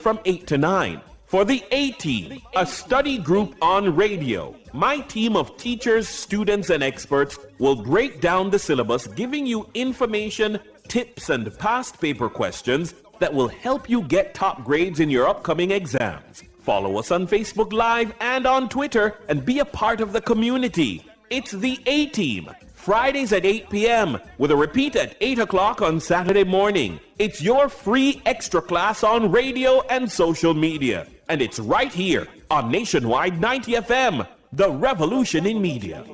from 8 to 9. For the A-Team, a study group on radio, my team of teachers, students, and experts will break down the syllabus, giving you information, tips, and past paper questions that will help you get top grades in your upcoming exams. Follow us on Facebook Live and on Twitter and be a part of the community. It's the A-Team, Fridays at 8 p.m. with a repeat at 8 o'clock on Saturday morning. It's your free extra class on radio and social media. And it's right here on Nationwide 90 FM, the revolution in media.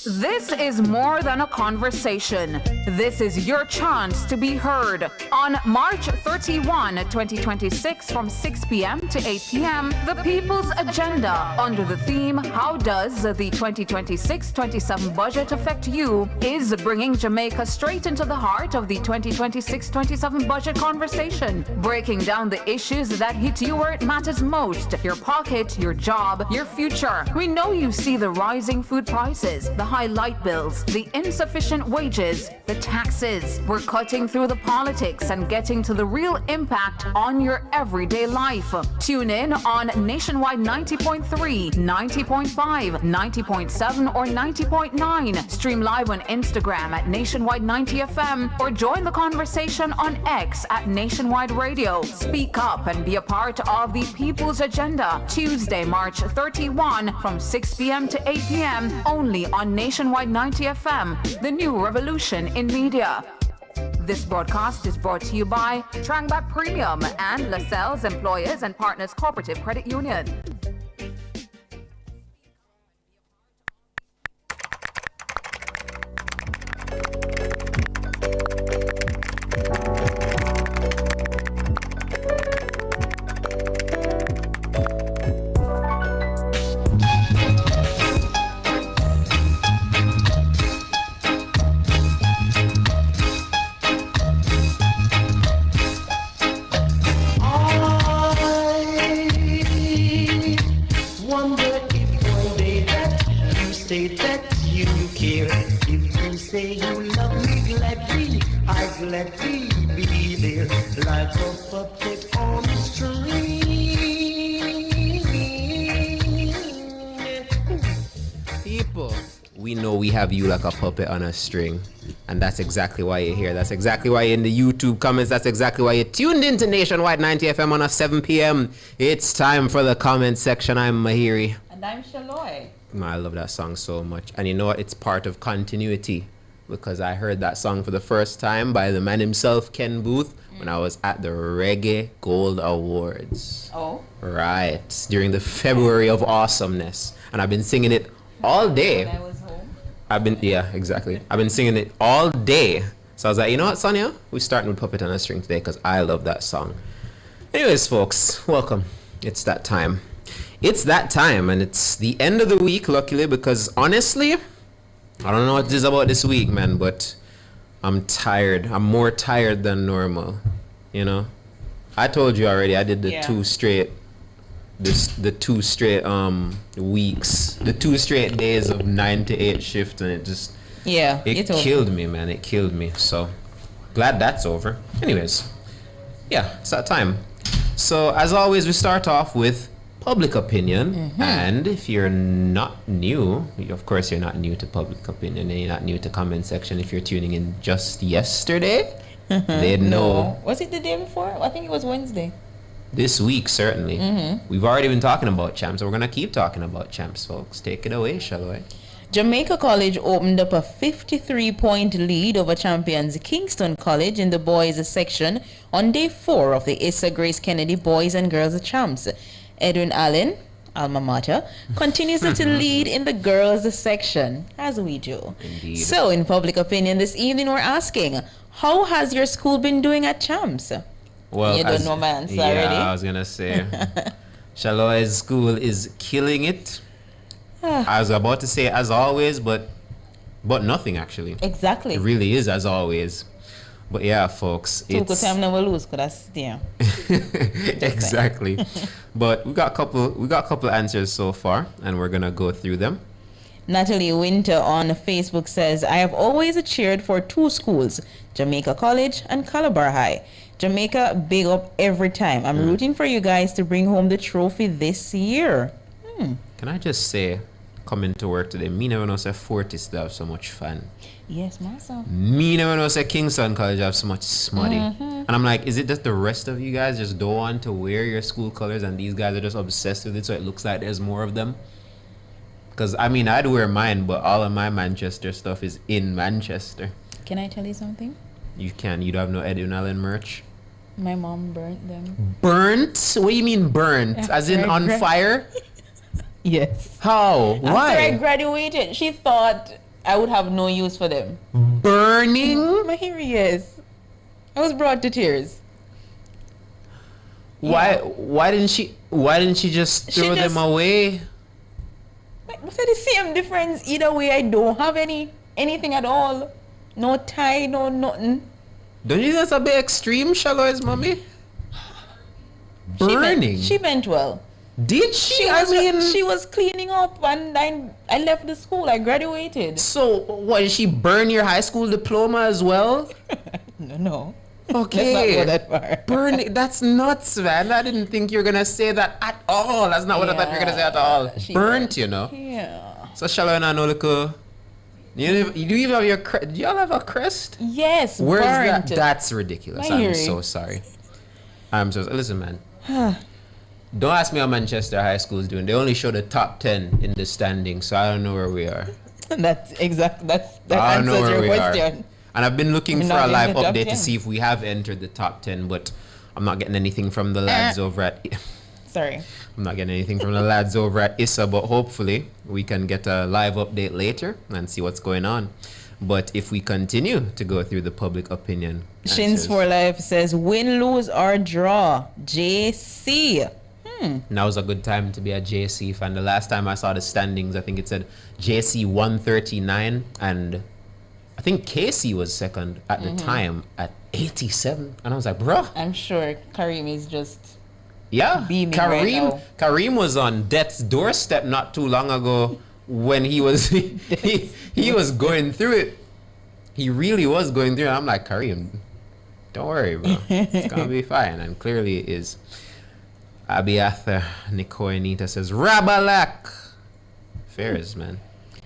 This is more than a conversation. This is your chance to be heard. On March 31, 2026, from 6 p.m. to 8 p.m., The People's Agenda, under the theme, How Does the 2026-27 Budget Affect You?, is bringing Jamaica straight into the heart of the 2026-27 budget conversation, breaking down the issues that hit you where it matters most: your pocket, your job, your future. We know you see the rising food prices, the high light bills, the insufficient wages, the taxes. We're cutting through the politics and getting to the real impact on your everyday life. Tune in on Nationwide 90.3, 90.5, 90.7, or 90.9. Stream live on Instagram at Nationwide 90 FM, or join the conversation on X at Nationwide Radio. Speak up and be a part of the People's Agenda. Tuesday, March 31, from 6 p.m. to 8 p.m. only on Nationwide 90 FM, the new revolution in media. This broadcast is brought to you by Trangback Premium and LaSalle's Employers and Partners Cooperative Credit Union. Have you like a puppet on a string, and that's exactly why you're here. That's exactly why you're in the YouTube comments. That's exactly why you're tuned into Nationwide 90 FM on a 7 p.m. It's time for the comment section. I'm Mahiri. And I'm Shaloy. I love that song so much. And you know what? It's part of continuity, because I heard that song for the first time by the man himself, Ken Booth, when I was at the Reggae Gold Awards. Oh. Right. During the February of Awesomeness. And I've been singing it all day. When I was home. I've been singing it all day. So I was like, you know what, Sonia? We're starting with Puppet on a String today because I love that song. Anyways, folks, welcome. It's that time. It's that time, and it's the end of the week, luckily, because honestly, I don't know what it is about this week, man, but I'm tired. I'm more tired than normal, you know? I told you already, I did the 2 straight weeks, the 2 straight days of 9 to 8 shift, and it killed me, man. It killed me. So glad that's over. Anyways, yeah, it's that time. So as always, we start off with public opinion. And if you're not new, of course you're not new to public opinion, and you're not new to comment section. If you're tuning in just yesterday, they'd know. Was it the day before? I think it was Wednesday. This week, certainly. We've already been talking about champs, so we're going to keep talking about champs, folks. Take it away, shall we? Jamaica College opened up a 53-point lead over champions Kingston College in the boys section on day 4 of the Issa Grace Kennedy Boys and Girls Champs. Edwin Allen, alma mater, continues to lead in the girls section, as we do. Indeed. So, in public opinion this evening, we're asking, how has your school been doing at champs? Well, you don't know my answer already? Yeah, I was going to say. Shaloy's school is killing it. I was about to say as always, but nothing actually. Exactly. It really is as always. But yeah, folks, it's time never lose, cause that's exactly. But we got a couple answers so far, and we're gonna go through them. Natalie Winter on Facebook says, I have always cheered for 2 schools, Jamaica College and Calabar High. Jamaica, big up every time. I'm rooting for you guys to bring home the trophy this year. Can I just say, coming to work today, me never know say Fortis they have so much fun. Yes, Massa. Me never know say Kingston College have so much smutty. And I'm like, is it just the rest of you guys just don't want to wear your school colors and these guys are just obsessed with it so it looks like there's more of them? Because, I mean, I'd wear mine, but all of my Manchester stuff is in Manchester. Can I tell you something? You can. You don't have no Edwin Allen merch? My mom burnt them. Burnt? What do you mean burnt? As in on fire? Yes. How? Why? After I graduated, she thought I would have no use for them. Burning? My hair, yes. I was brought to tears. Why didn't she just throw them away? What's the same difference? Either way, I don't have anything at all. No tie, no nothing. Don't you think that's a bit extreme, Shaloy's mommy? Burning? She meant well. Did she? She was cleaning up and I left the school. I graduated. So, what, did she burn your high school diploma as well? No. Okay. Let's not go that far. Burn it. That's nuts, man. I didn't think you were going to say that at all. That's not what I thought you were going to say at all. Burnt, you know? Yeah. So, Shaloy and I know, look, you even have your crest? Do y'all have a crest? Yes, Where's burnt. that? That's ridiculous. I'm so sorry. Listen, man. Don't ask me how Manchester High School is doing. They only show the top 10 in the standing, so I don't know where we are. That answers your question. And I've been looking for a live update to see if we have entered the top 10, but I'm not getting anything from the lads over at... Sorry. I'm not getting anything from the lads over at ISA, but hopefully we can get a live update later and see what's going on. But if we continue to go through the public opinion... Shins for Life says, win, lose, or draw. JC. Now was a good time to be a JC fan. The last time I saw the standings, I think it said JC 139, and I think KC was second at the time at 87. And I was like, bro. I'm sure Kareem is just beaming right now. Kareem was on death's doorstep not too long ago when he was he was going through it. He really was going through it. I'm like, Kareem, don't worry, bro. It's gonna be fine. And clearly it is. Abiatha Nikoinita says, Rabalak. Fairs, man.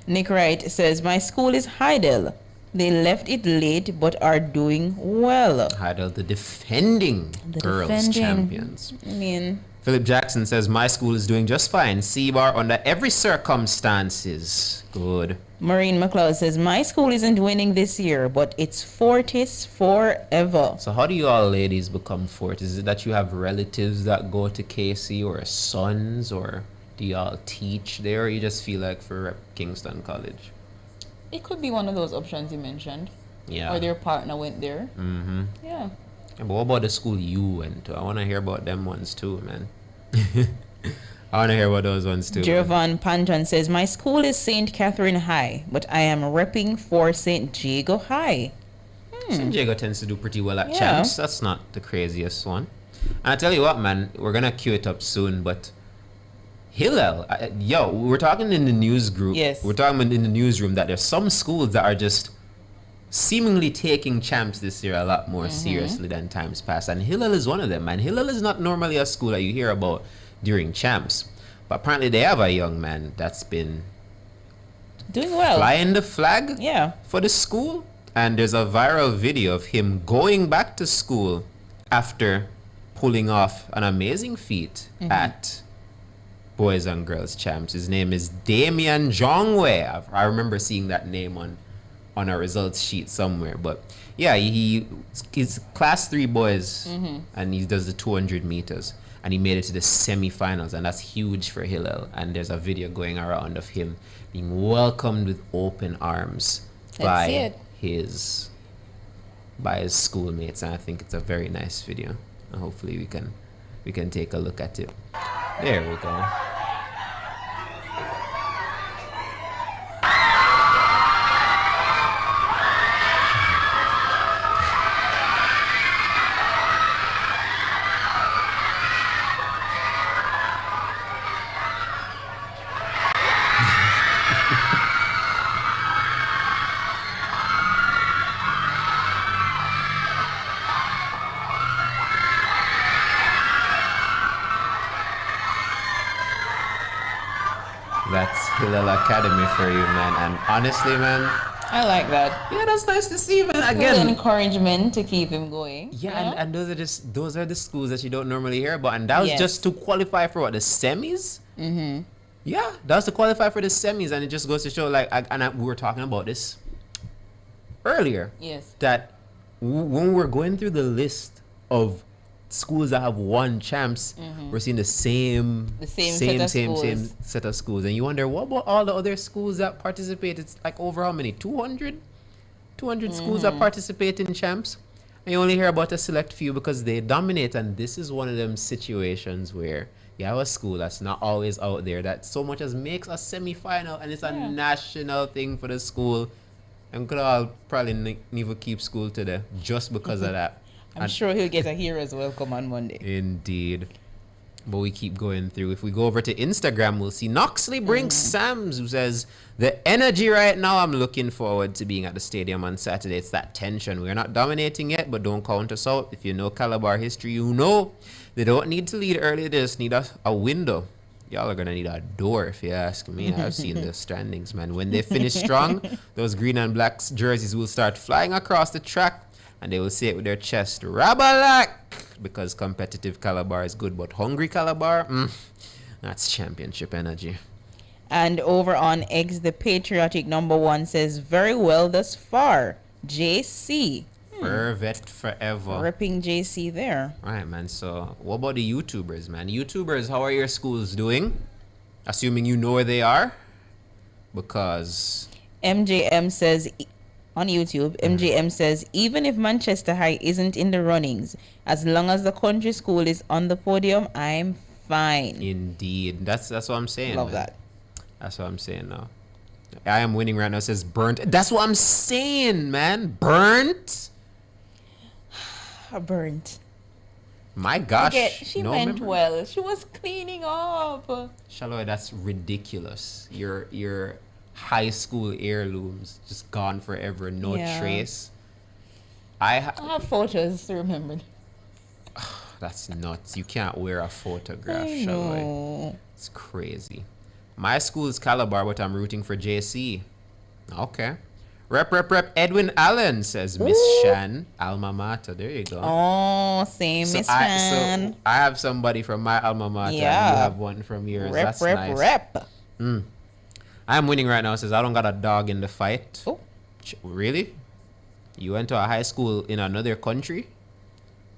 Nick Wright says, my school is Heidel. They left it late but are doing well. Heidel, the defending girls champions. I mean... Philip Jackson says, my school is doing just fine. C-bar under every circumstances. Good. Maureen McLeod says, my school isn't winning this year, but it's Fortis forever. So how do you all ladies become Fortis? Is it that you have relatives that go to KC or sons, or do y'all teach there, or you just feel like for Kingston College? It could be one of those options you mentioned. Yeah. Or their partner went there. Mm-hmm. Yeah. But what about the school you went to? I want to hear about them ones too, man. I want to hear about those ones too. Jervon Panton says, my school is St. Catherine High, but I am repping for St. Jago High. St. Jago tends to do pretty well at champs. That's not the craziest one. And I tell you what, man, we're going to queue it up soon, but Hillel, we're talking in the news group. Yes. We're talking in the newsroom that there's some schools that are just seemingly taking champs this year a lot more seriously than times past. And Hillel is one of them, man. Hillel is not normally a school that you hear about during champs. But apparently they have a young man that's been doing well, flying the flag for the school. And there's a viral video of him going back to school after pulling off an amazing feat at boys and girls champs. His name is Damian Jongwe. I remember seeing that name on a results sheet somewhere. But yeah, he's class 3 boys and he does the 200 meters. And he made it to the semi-finals, and that's huge for Hillel. And there's a video going around of him being welcomed with open arms by his schoolmates, and I think it's a very nice video. And hopefully we can take a look at it. There we go. That's Hillel Academy for you, man. And honestly, man, I like that. Yeah, that's nice to see, man. Again, good encouragement to keep him going. Yeah, and those are the schools that you don't normally hear about, and that was just to qualify for what, the semis. Mm-hmm. Yeah, that was to qualify for the semis, and it just goes to show, like, we were talking about this earlier. Yes. That when we're going through the list of schools that have won champs, we're seeing the same set of schools, and you wonder, what about all the other schools that participate? It's like over how many? 200 schools that participate in champs, and you only hear about a select few because they dominate. And this is one of them situations where you have a school that's not always out there, that so much as makes a semi-final, and it's a national thing for the school, and could all probably never keep school today just because of that. I'm sure he'll get a hero's welcome on Monday. Indeed. But we keep going through. If we go over to Instagram, we'll see Noxley Brinks Sams, who says, the energy right now, I'm looking forward to being at the stadium on Saturday. It's that tension. We're not dominating yet, but don't count us out. If you know Calabar history, you know they don't need to lead early. They just need a window. Y'all are going to need a door, if you ask me. I've seen the standings, man. When they finish strong, those green and black jerseys will start flying across the track, and they will say it with their chest, Rabalak, because competitive Calabar is good, but hungry Calabar, that's championship energy. And over on X, the patriotic #1 says, very well thus far, JC. Fervet forever. Ripping JC there. All right, man. So what about the YouTubers, man? YouTubers, how are your schools doing? Assuming you know where they are. Because MJM says... on YouTube, MJM says, even if Manchester High isn't in the runnings, as long as the country school is on the podium, I'm fine. Indeed. That's what I'm saying. Love man. that. That's what I'm saying now. I am winning right now. It says burnt. That's what I'm saying, man. Burnt. Burnt. My gosh. She meant well. She was cleaning up. Shaloy, that's ridiculous. Your high school heirlooms just gone forever, no trace. I have photos to remember. That's nuts. You can't wear a photograph, Shaloy. It's crazy. My school is Calabar, but I'm rooting for JC. Okay. Rep. Edwin Allen says, Miss Shan, alma mater. There you go. Oh, same Miss Shan. So I have somebody from my alma mater. Yeah. And you have one from yours. That's nice. Rep. I'm winning right now. Says, I don't got a dog in the fight. Oh. Really? You went to a high school in another country?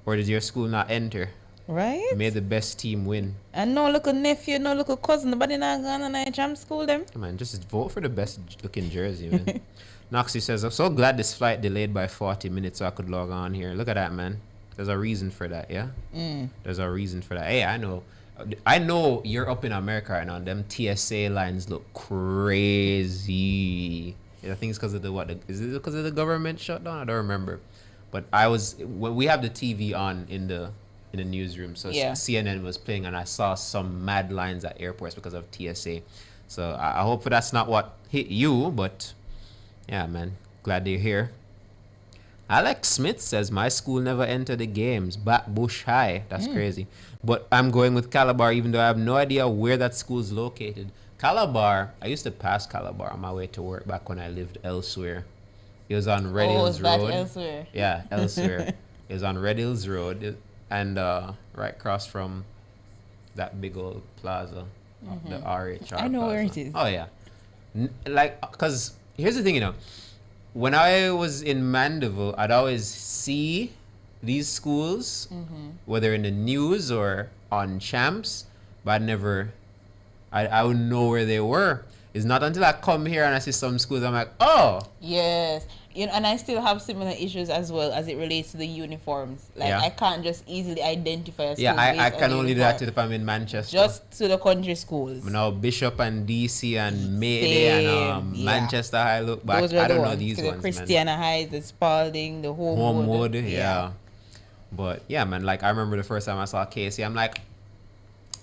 Or did your school not enter? Right? May the best team win. And no little nephew, no little cousin, nobody not gonna to champ school them. Man, just vote for the best looking jersey, man. Noxie says, I'm so glad this flight delayed by 40 minutes so I could log on here. Look at that, man. There's a reason for that, yeah? There's a reason for that. Hey, I know you're up in America right now, and them TSA lines look crazy. I think it's because of is it because of the government shutdown? I don't remember. But when we have the TV on in the newsroom, so CNN was playing, and I saw some mad lines at airports because of TSA. So I hope that's not what hit you, but yeah, man, glad you're here. Alex Smith says, my school never entered the games. Bush High. That's crazy. But I'm going with Calabar, even though I have no idea where that school's located. Calabar, I used to pass Calabar on my way to work back when I lived elsewhere. It was on Red Hills Road. Elsewhere? Yeah, elsewhere. It was on Red Hills Road, and right across from that big old plaza, the RHR I know plaza. where it is. Oh, yeah. Because here's the thing, when I was in Mandeville, I'd always see these schools, whether in the news or on champs, but I would know where they were. It's not until I come here and I see some schools, I'm like, oh. Yes. And I still have similar issues as well as it relates to the uniforms. I can't just easily identify a school. Yeah, I can only do that if I'm in Manchester. Just to the country schools. Now Bishop and DC and Mayday and Manchester High look back. I don't know these ones, Christiana High, the Spalding, the Homewood. Yeah. But yeah, man, I remember the first time I saw Casey, I'm like,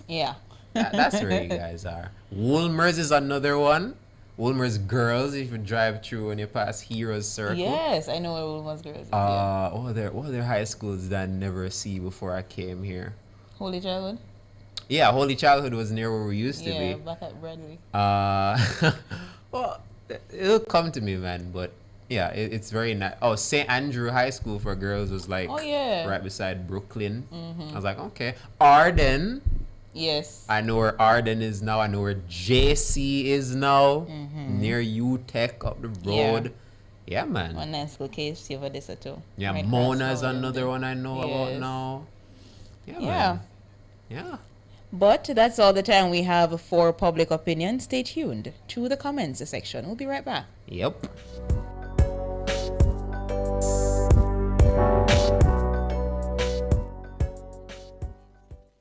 yeah. That's where you guys are. Woolmer's is another one. Woolmer's Girls, if you drive through and you pass Heroes Circle. Yes, I know where Woolmer's Girls is. What are their high schools that I never see before I came here? Holy Childhood? Yeah, Holy Childhood was near where we used to be. Yeah, back at Bradley. Well, it'll come to me, man. But yeah, it's very nice. Oh, St. Andrew High School for girls was like right beside Brooklyn. I was like, okay. Arden. Yes. I know where Arden is now. I know where JC is now. Near UTech up the road. Yeah, man. One nice school case over this too. Yeah, right, Mona is another one I know about now. Yeah, man. Yeah. But that's all the time we have for public opinion. Stay tuned to the comments section. We'll be right back. Yep.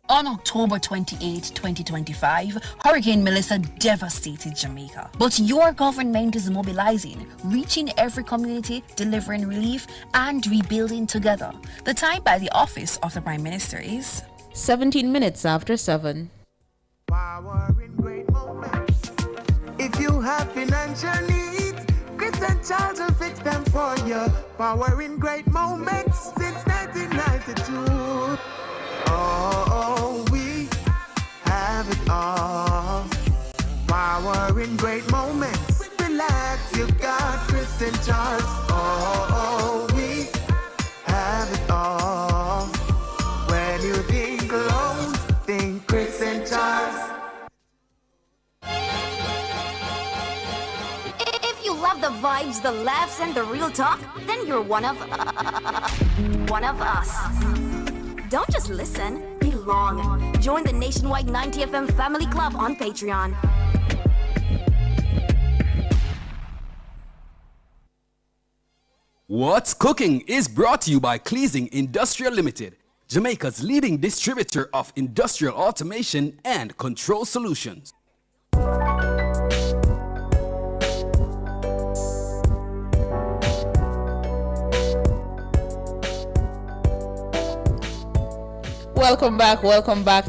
On October 28, 2025, Hurricane Melissa devastated Jamaica. But your government is mobilizing, reaching every community, delivering relief, and rebuilding together. The time by the office of the Prime Minister is 17 minutes after 7. Power in great moments. If you have financial needs, Chris and Charles will fix them for you. Power in great moments since 1992. Oh, we have it all. Power in great moments. Relax, you got Chris and Charles. Oh, we have it all. When you think loans, think Chris and Charles. If you love the vibes, the laughs, and the real talk, then you're one of us. Don't just listen, belong. Join the nationwide 90 FM Family Club on Patreon. What's Cooking is brought to you by Cleasing Industrial Limited, Jamaica's leading distributor of industrial automation and control solutions. Welcome back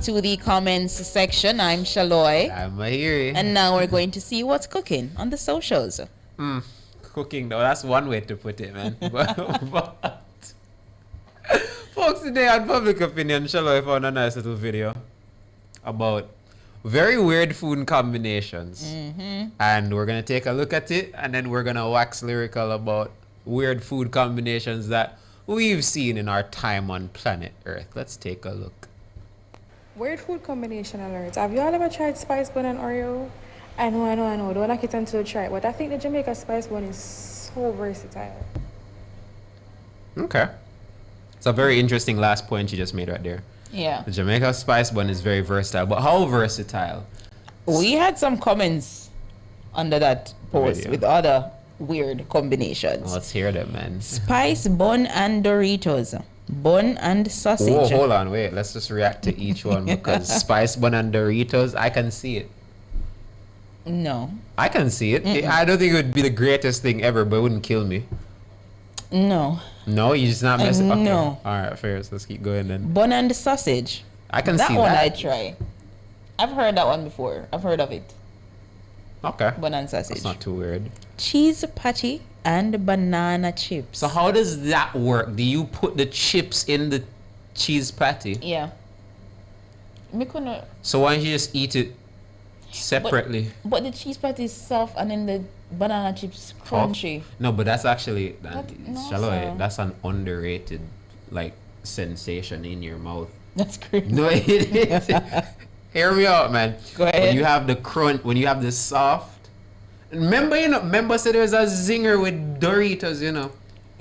to the comments section. I'm Shaloy. I'm Mahiri. And now we're going to see what's cooking on the socials. Cooking though, that's one way to put it, man. but folks, today on Public Opinion, Shaloy found a nice little video about very weird food combinations. And we're going to take a look at it, and then we're going to wax lyrical about weird food combinations that we've seen in our time on planet Earth. Let's take a look. Weird food combination alerts. Have you all ever tried spice bun and Oreo? I know. Don't want to get into try it, but I think the Jamaica spice bun is so versatile. Okay. It's a very interesting last point you just made right there. Yeah. The Jamaica spice bun is very versatile, but how versatile? We had some comments under that post with other weird combinations. Let's hear them, man. Spice bun and Doritos. Bun and sausage. Whoa, hold on, wait. Let's just react to each one because spice bun and Doritos, I can see it. No. I can see it. I don't think it would be the greatest thing ever, but it wouldn't kill me. No. No, you just not messing. Okay. No. All right, fair. So let's keep going then. Bun and sausage. I can see that. That one I try. I've heard that one before. I've heard of it. Okay. Bun and sausage. That's not too weird. Cheese patty and banana chips. So how does that work? Do you put the chips in the cheese patty? Yeah. So why don't you just eat it separately? But the cheese patty is soft and then the banana chips crunchy. No, but that's actually that's an underrated like sensation in your mouth. That's crazy. No, it is. Hear me out, man. Go ahead. When you have the crunch, when you have the soft. Remember said there was a zinger with Doritos,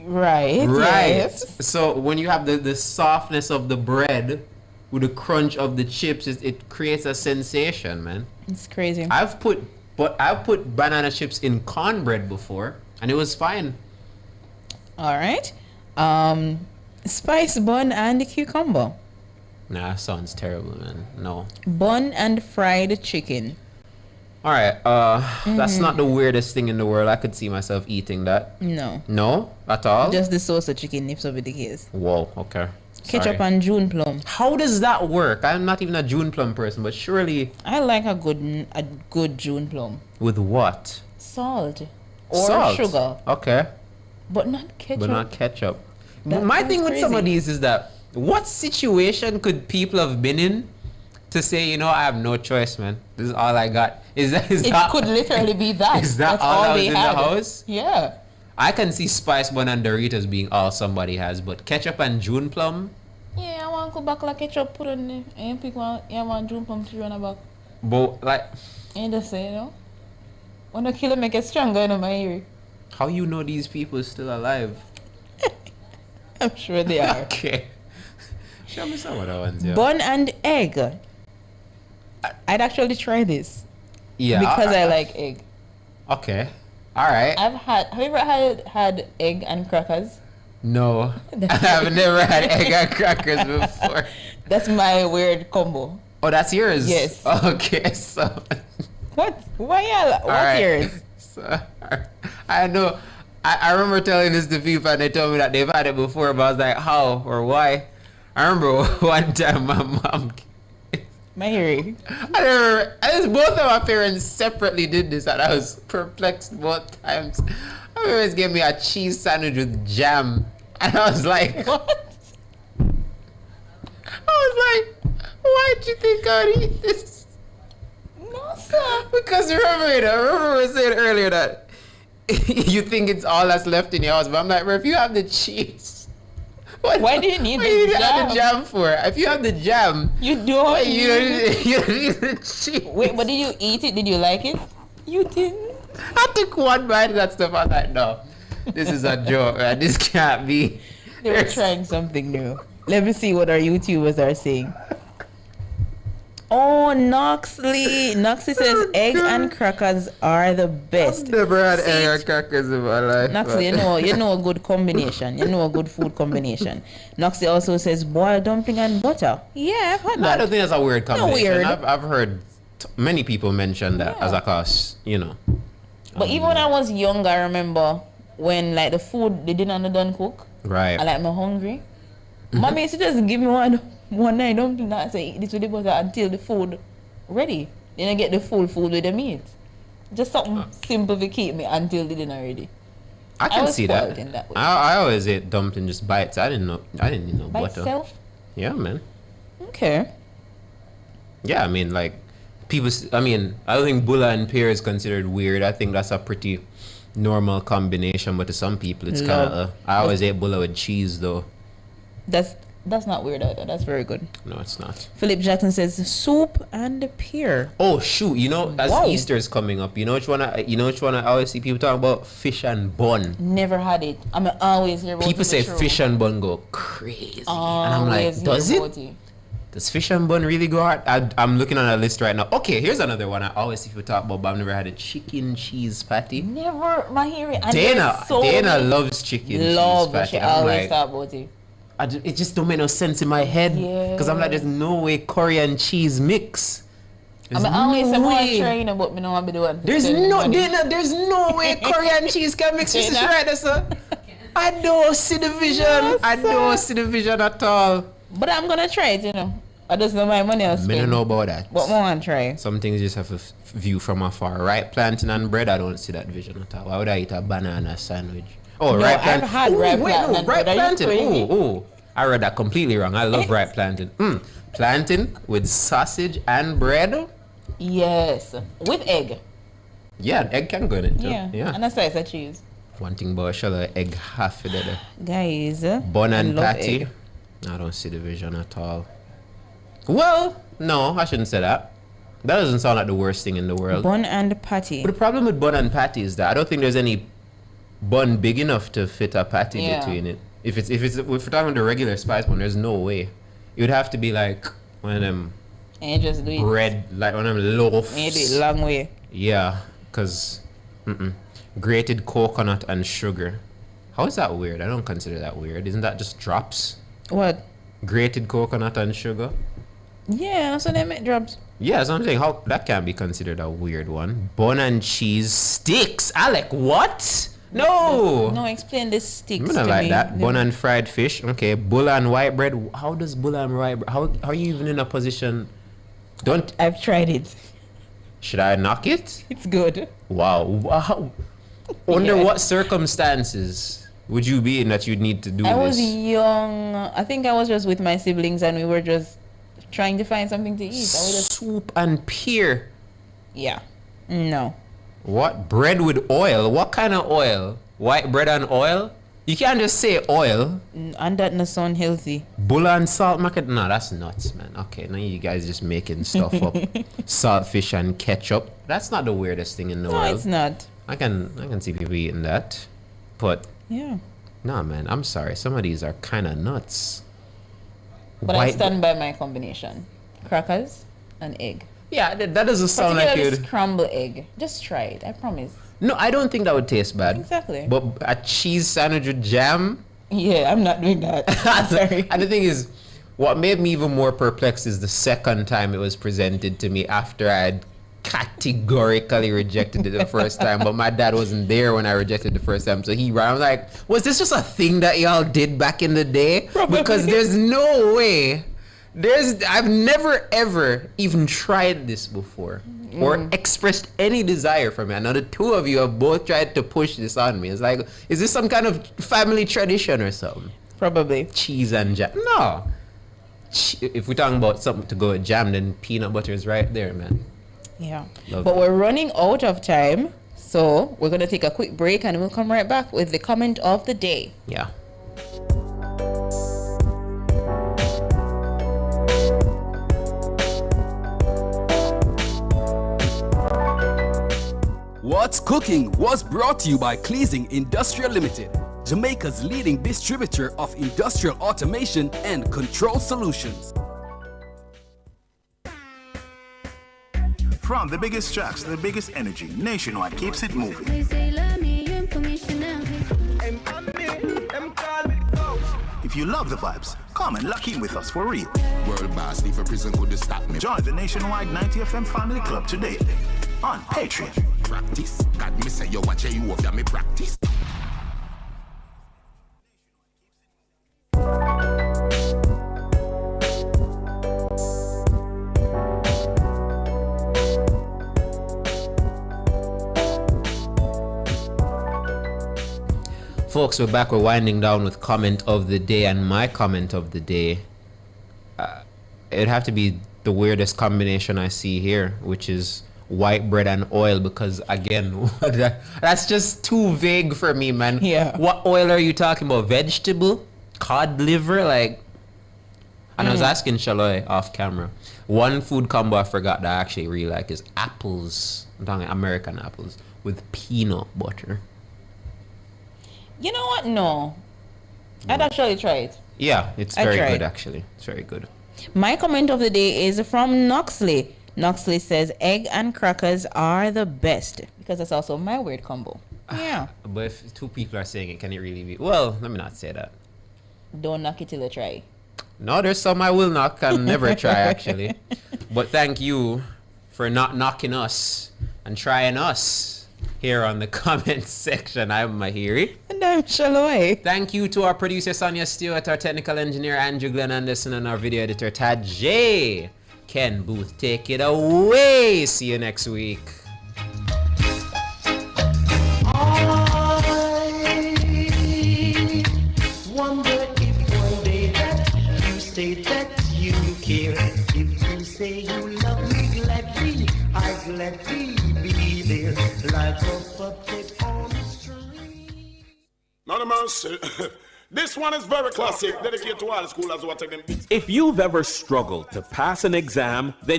Right. Yes. So when you have the softness of the bread with the crunch of the chips, it creates a sensation, man. It's crazy. I've put banana chips in cornbread before, and it was fine. All right. Spice bun and cucumber. Nah, that sounds terrible, man. No. Bun and fried chicken. All right. That's not the weirdest thing in the world. I could see myself eating that. No. No? At all? Just the sauce of chicken, if so be the case. Whoa, okay. Ketchup and June plum. How does that work? I'm not even a June plum person, but surely... I like a good June plum. With what? Salt. Or sugar. Okay. But not ketchup. My thing with some of these is that what situation could people have been in to say, I have no choice, man. This is all I got. It could literally be that. Is that all that was in the house? Yeah. I can see Spice Bun and Doritos being all somebody has, but ketchup and June Plum? Yeah, I want to go back like ketchup, put on there, and pick one, want June Plum to run back. But, like... And just say, when the killer make it stronger in my ear. How you know these people still alive? I'm sure they are. Okay. Show me some of the ones, yeah. Bun and egg. I'd actually try this. Yeah. Because I like egg. Okay. Alright. Have you ever had egg and crackers? No. I've never had egg and crackers before. That's my weird combo. Oh, that's yours? Yes. Okay, so... What? What's yours? So, I know. I remember telling this to people and they told me that they've had it before, but I was like, how or why? I remember one time my mom... My hearing. I remember, both of my parents separately did this and I was perplexed both times. My parents gave me a cheese sandwich with jam and I was like... What? I was like, why'd you think I'd eat this? No, sir. Because remember we said earlier that you think it's all that's left in your house, but I'm like, bro, if you have the cheese, why do you need the jam? Have the jam for? If you have the jam, you don't. You don't need the cheese. Wait, but did you eat it? Did you like it? You didn't. I took one bite of that stuff. I was like, no, this is a joke, man. This can't be. They were trying something new. Let me see what our YouTubers are saying. Oh, Noxley. Noxley says egg and crackers are the best. I've never had egg and crackers in my life. Noxley, you know a good combination. You know a good food combination. Noxley also says boiled dumpling and butter. Yeah, I've had that. I don't think that's a weird combination. Not weird. I've heard many people mention that as a cause, But even when I was young, I remember when like the food, they didn't done cook. Right. I like, I'm hungry. Mommy used to just give me one night dumpling that say eat this with the butter until the food ready. Then I get the full food with the meat. Just something simple to keep me until the dinner ready. I can see that. In that way. I always ate dumpling just bites. I didn't need no By butter. itself? Yeah, man. Okay. Yeah, I mean, like people. I mean, I don't think bulla and pear is considered weird. I think that's a pretty normal combination. But to some people, it's kind of. I always ate bulla with cheese, though. That's not weird either. That's very good. No, it's not. Philip Jackson says soup and pear. Oh shoot! As Easter is coming up, you know which one I always see people talking about? Fish and bun. Never had it. I'm always hear about people say fish and bun go crazy, and I'm like, does it? Does fish and bun really go hard? I'm looking on a list right now. Okay, here's another one I always see people talk about, but I've never had a chicken cheese patty. Never, my hearing. Dana loves chicken cheese patty. She always talk about it. It just don't make no sense in my head because I'm like, there's no way curry and cheese mix. I always say I try, but me know what be doing. There's no way curry and cheese can mix. This is right, sir. I don't see the vision. I don't see the vision at all. But I'm gonna try it, I just know my money. I don't know about that. But I want to try. Some things you just have to view from afar. Right plantain and bread, I don't see that vision at all. Why would I eat a banana sandwich? Oh, no, ripe plantain. I've had ripe plantain. No, ripe plantain. Oh, I read that completely wrong. I love ripe plantain. Plantain with sausage and bread. Yes, with egg. Yeah, egg can go in it too. Yeah. And a slice of cheese. One thing about shall egg half of it. Guys, bun and patty. I don't see the vision at all. Well, no, I shouldn't say that. That doesn't sound like the worst thing in the world. Bun and patty. But the problem with bun and patty is that I don't think there's any bun big enough to fit a patty between it. If we're talking the regular spice bun, there's no way. It would have to be like one of them and just do bread, like one of them loaves. And do it long way. Yeah, because grated coconut and sugar. How is that weird? I don't consider that weird. Isn't that just drops? What? Grated coconut and sugar? Yeah, that's what they make drops. Yeah, so I'm saying how that can't be considered a weird one. Bun and cheese sticks. Alec, what? No. No, explain this sticks. I'm not like that. Bun and fried fish. Okay. Bulla and white bread. How does bulla and white bread? How are you even in a position? I've tried it. Should I knock it? It's good. Wow. Under what circumstances would you be in that you'd need to do this? I was young. I think I was just with my siblings and we were just trying to find something to eat. Soup and pear. Yeah. No. What? Bread with oil? What kind of oil? White bread and oil? You can't just say oil. And that doesn't sound healthy. Bull and salt macad? No, that's nuts, man. Okay, now you guys just making stuff up. Saltfish and ketchup. That's not the weirdest thing in the world. No, it's not. I can see people eating that. But yeah. Nah, man, I'm sorry. Some of these are kind of nuts. But I stand by my combination. Crackers and egg. Yeah, that doesn't sound like it. Scrambled egg. Just try it, I promise. No, I don't think that would taste bad. Exactly. But a cheese sandwich with jam? Yeah, I'm not doing that. I'm sorry. And the thing is, what made me even more perplexed is the second time it was presented to me after I had categorically rejected it the first time. But my dad wasn't there when I rejected the first time. So I was like, was this just a thing that y'all did back in the day? Probably. Because there's no way. I've never ever even tried this before or expressed any desire for me. And now the two of you have both tried to push this on me. It's like, is this some kind of family tradition or something? Probably. Cheese and jam. No. If we're talking about something to go with jam, then peanut butter is right there, man. Yeah. But we're running out of time. So we're going to take a quick break and we'll come right back with the comment of the day. Yeah. What's Cooking was brought to you by Cleasing Industrial Limited, Jamaica's leading distributor of industrial automation and control solutions. From the biggest tracks to the biggest energy, Nationwide keeps it moving. If you love the vibes, come and lock in with us for real. World boss, if a prison could stop me. Join the Nationwide 90 FM Family Club today on Patreon. Practice. God, me say you watch you of me practice. Folks, we're back. We're winding down with comment of the day, and my comment of the day, it'd have to be the weirdest combination I see here, which is white bread and oil, because again, that's just too vague for me, man. Yeah. What oil are you talking about? Vegetable? Cod liver? Like, and I was asking Shaloy off camera. One food combo I forgot that I actually really like is apples. I'm talking American apples with peanut butter. You know what? No. I'd actually try it. Yeah, it's very good actually. It's very good. My comment of the day is from Noxley. Noxley says egg and crackers are the best, because that's also my weird combo. Yeah. But if two people are saying it, can it really be? Well, let me not say that. Don't knock it till you try. No, there's some I will knock and never try actually. But thank you for not knocking us and trying us here on the comments section. I'm Mahiri. And I'm Shaloy. Thank you to our producer Sonia Stewart, our technical engineer Andrew Glenn Anderson, and our video editor Tad J. Ken Booth, take it away. See you next week. I wonder if one day that you say that you care. If you say you love me gladly, I gladly be there like a puppet on the string. Not a mercy. This one is very classic, dedicated to all the schoolers who are taking beats. If you've ever struggled to pass an exam, then